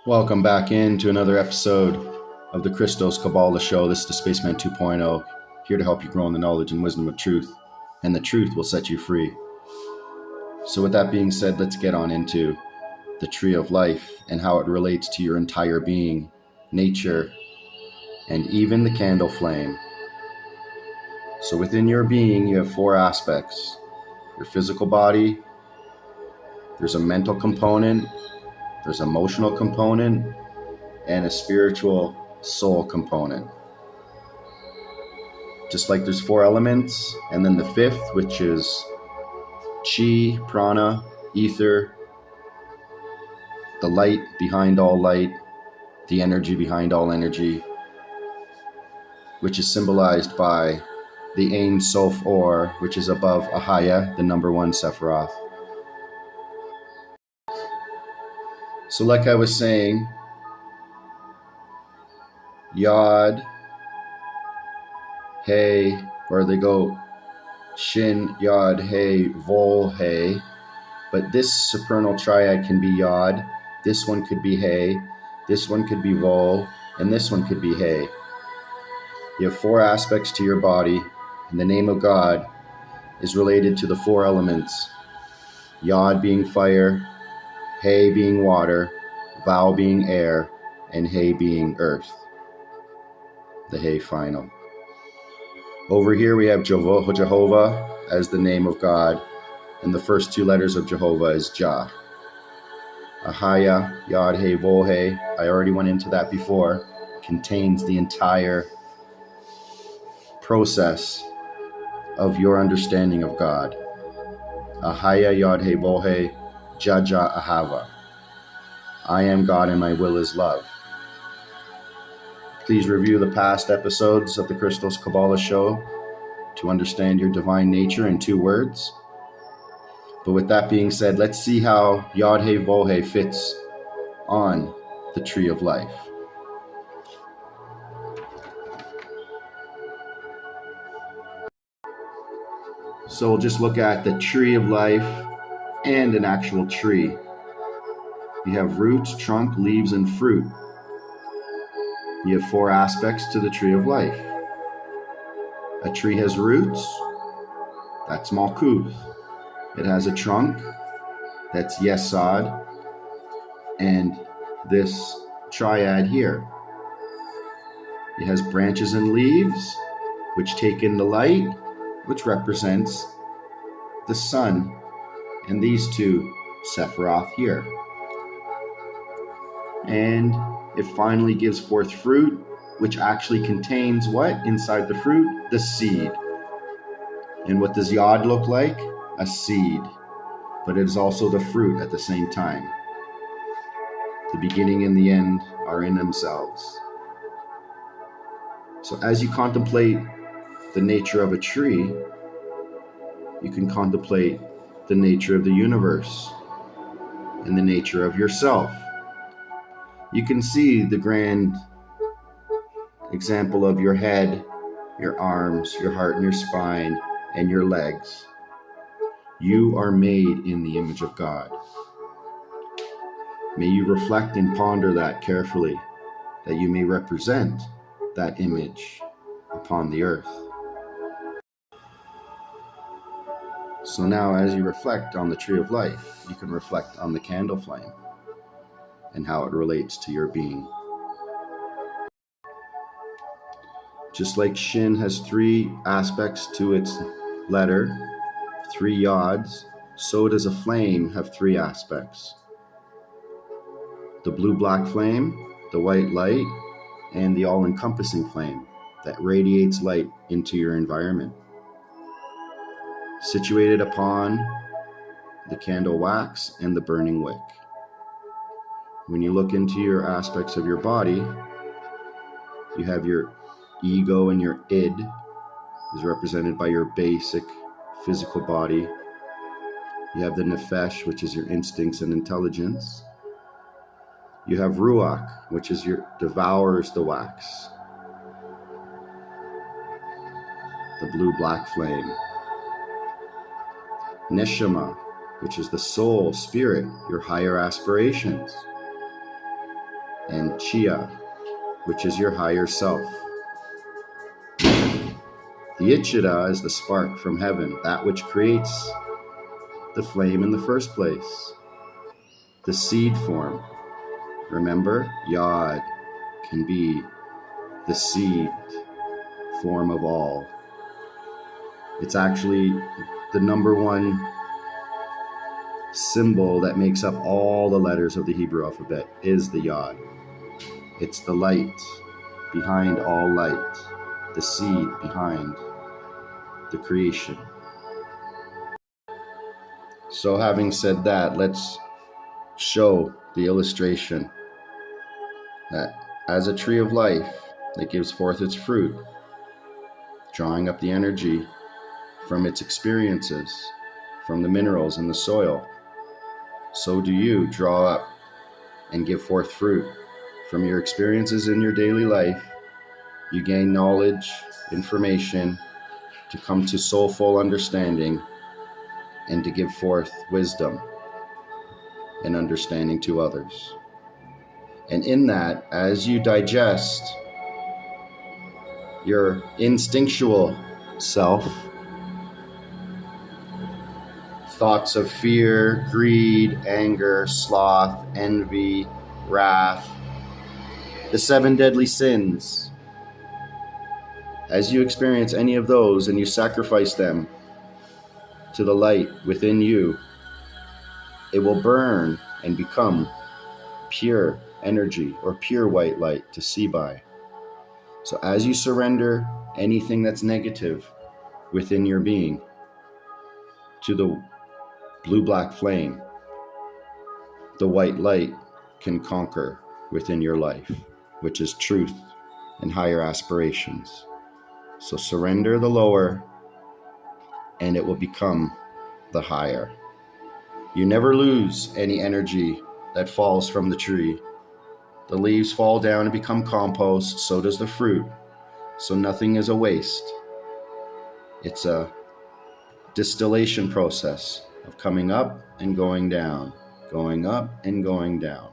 Welcome back into another episode of the Christos Chabalaw Show. This is the Spaceman 2.0, here to help you grow in the knowledge and wisdom of truth, and the truth will set you free. So with that being said, let's get on into the tree of life and how it relates to your entire being, nature, and even the candle flame. So within your being, you have four aspects: your physical body, there's a mental component, there's an emotional component, and a spiritual soul component. Just like there's four elements, and then the fifth, which is chi, prana, ether, the light behind all light, the energy behind all energy, which is symbolized by the Ein Sof Or, which is above Ahaya, the number one Sephiroth. So like I was saying, Yod, Hey, or they go Shin, Yod, Hey, Vol, Hey, but this supernal triad can be Yod, this one could be Hey, this one could be Vol, and this one could be Hey. You have four aspects to your body, and the name of God is related to the four elements: Yod being fire, Hey being water, Vau being air, and Hey being earth. The Hey final. Over here we have Jehovah as the name of God, and the first two letters of Jehovah is Jah. Ahaya, Yod, Hey, Vol, Hey, I already went into that before, contains the entire process of your understanding of God. Ahaya, Yod, Hey, Vol, Hey, Jaja, Ahava. I am God and my will is love. Please review the past episodes of the Christos Chabalaw Show to understand your divine nature in 2 words. But with that being said, let's see how Yod Hey Vol Hey fits on the tree of life. So we'll just look at the tree of life and an actual tree. You have roots, trunk, leaves, and fruit. You have 4 aspects to the tree of life. A tree has roots, that's Malkuth. It has a trunk, that's Yesod, and this triad here. It has branches and leaves, which take in the light, which represents the sun, and these 2 Sephiroth here. And it finally gives forth fruit, which actually contains what inside the fruit? The seed. And what does Yod look like? A seed. But it is also the fruit at the same time. The beginning and the end are in themselves. So as you contemplate the nature of a tree, you can contemplate the nature of the universe and the nature of yourself. You can see the grand example of your head, your arms, your heart and your spine, and your legs. You are made in the image of God. May you reflect and ponder that carefully, that you may represent that image upon the earth. So now as you reflect on the tree of life, you can reflect on the candle flame and how it relates to your being. Just like Shin has 3 aspects to its letter, 3 yods, so does a flame have 3 aspects: the blue-black flame, the white light, and the all-encompassing flame that radiates light into your environment. Situated upon the candle wax and the burning wick. When you look into your aspects of your body, you have your ego, and your id is represented by your basic physical body. You have the nefesh, which is your instincts and intelligence. You have ruach, which is your devours the wax, the blue-black flame. Neshama, which is the soul, spirit, your higher aspirations. and Chia, which is your higher self. The Ichira is the spark from heaven, that which creates the flame in the first place. The seed form. Remember, Yod can be the seed form of all. It's actually the number one symbol that makes up all the letters of the Hebrew alphabet is the Yod. It's the light behind all light, the seed behind the creation. So having said that, let's show the illustration that as a tree of life that gives forth its fruit, drawing up the energy from its experiences, from the minerals in the soil, so do you draw up and give forth fruit from your experiences in your daily life. You gain knowledge, information to come to soulful understanding and to give forth wisdom and understanding to others. And in that, as you digest your instinctual self, thoughts of fear, greed, anger, sloth, envy, wrath, the 7 deadly sins, as you experience any of those and you sacrifice them to the light within you, it will burn and become pure energy or pure white light to see by. So as you surrender anything that's negative within your being to the blue-black flame, the white light can conquer within your life, which is truth and higher aspirations. So surrender the lower and it will become the higher. You never lose any energy that falls from the tree. The leaves fall down and become compost, so does the fruit. So nothing is a waste. It's a distillation process of coming up and going down, going up and going down.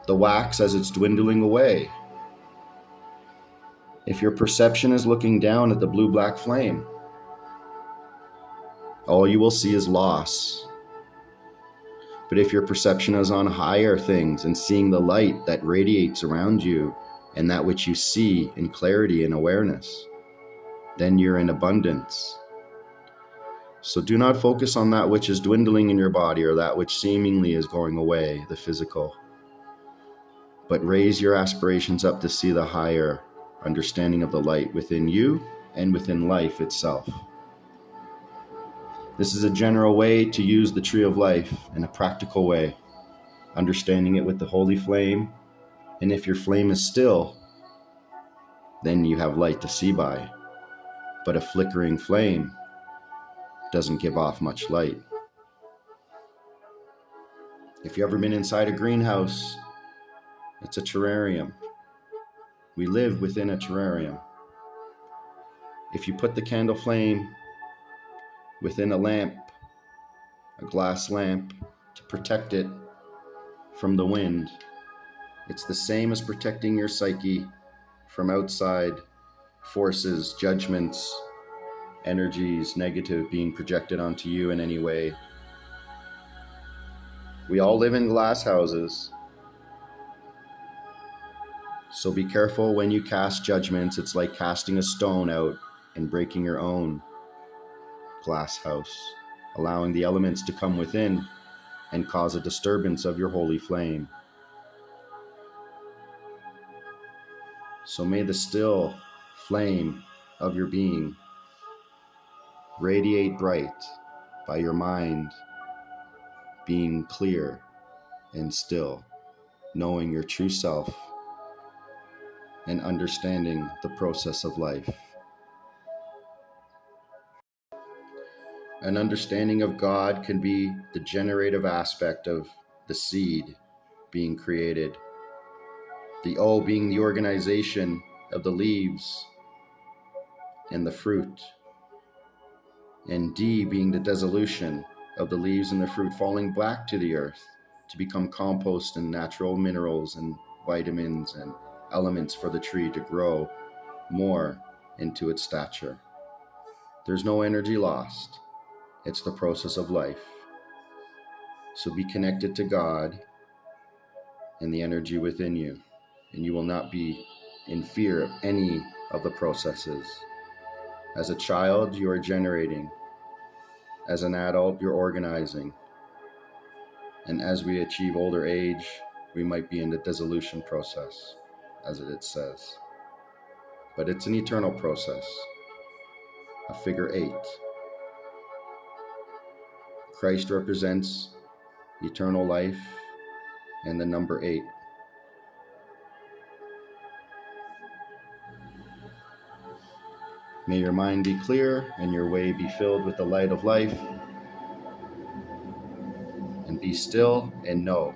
The wax as it's dwindling away. If your perception is looking down at the blue-black flame, all you will see is loss. But if your perception is on higher things and seeing the light that radiates around you and that which you see in clarity and awareness, then you're in abundance. So do not focus on that which is dwindling in your body or that which seemingly is going away, the physical. But raise your aspirations up to see the higher understanding of the light within you and within life itself. This is a general way to use the tree of life in a practical way, understanding it with the holy flame. And if your flame is still, then you have light to see by. But a flickering flame doesn't give off much light. If you've ever been inside a greenhouse, it's a terrarium. We live within a terrarium. If you put the candle flame within a lamp, a glass lamp, to protect it from the wind, it's the same as protecting your psyche from outside forces, judgments, energies, negative being projected onto you in any way. We all live in glass houses. So be careful when you cast judgments. It's like casting a stone out and breaking your own glass house, allowing the elements to come within and cause a disturbance of your holy flame. So may the still flame of your being radiate bright by your mind being clear and still, knowing your true self and understanding the process of life. An understanding of God can be the generative aspect of the seed being created. The O being the organization of the leaves and the fruit. And D being the dissolution of the leaves and the fruit falling back to the earth to become compost and natural minerals and vitamins and elements for the tree to grow more into its stature. There's no energy lost. It's the process of life. So be connected to God and the energy within you, and you will not be in fear of any of the processes. As a child, you are generating. As an adult, you're organizing. And as we achieve older age, we might be in the dissolution process, as it says. But it's an eternal process, a figure 8. Christ represents eternal life and the number 8. May your mind be clear and your way be filled with the light of life. And be still and know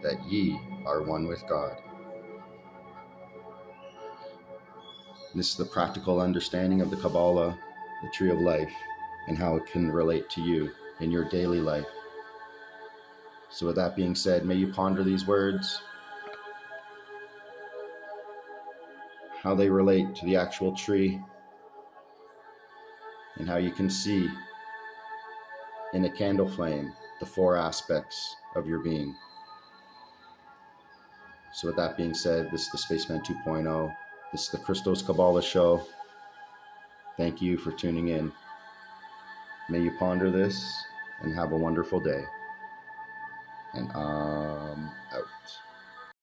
that ye are one with God. This is the practical understanding of the Kabbalah, the tree of life, and how it can relate to you in your daily life. So with that being said, may you ponder these words, how they relate to the actual tree, and how you can see in a candle flame the 4 aspects of your being. So with that being said, this is the Spaceman 2.0. This is the Christos Kabbalah Show. Thank you for tuning in. May you ponder this and have a wonderful day. And out.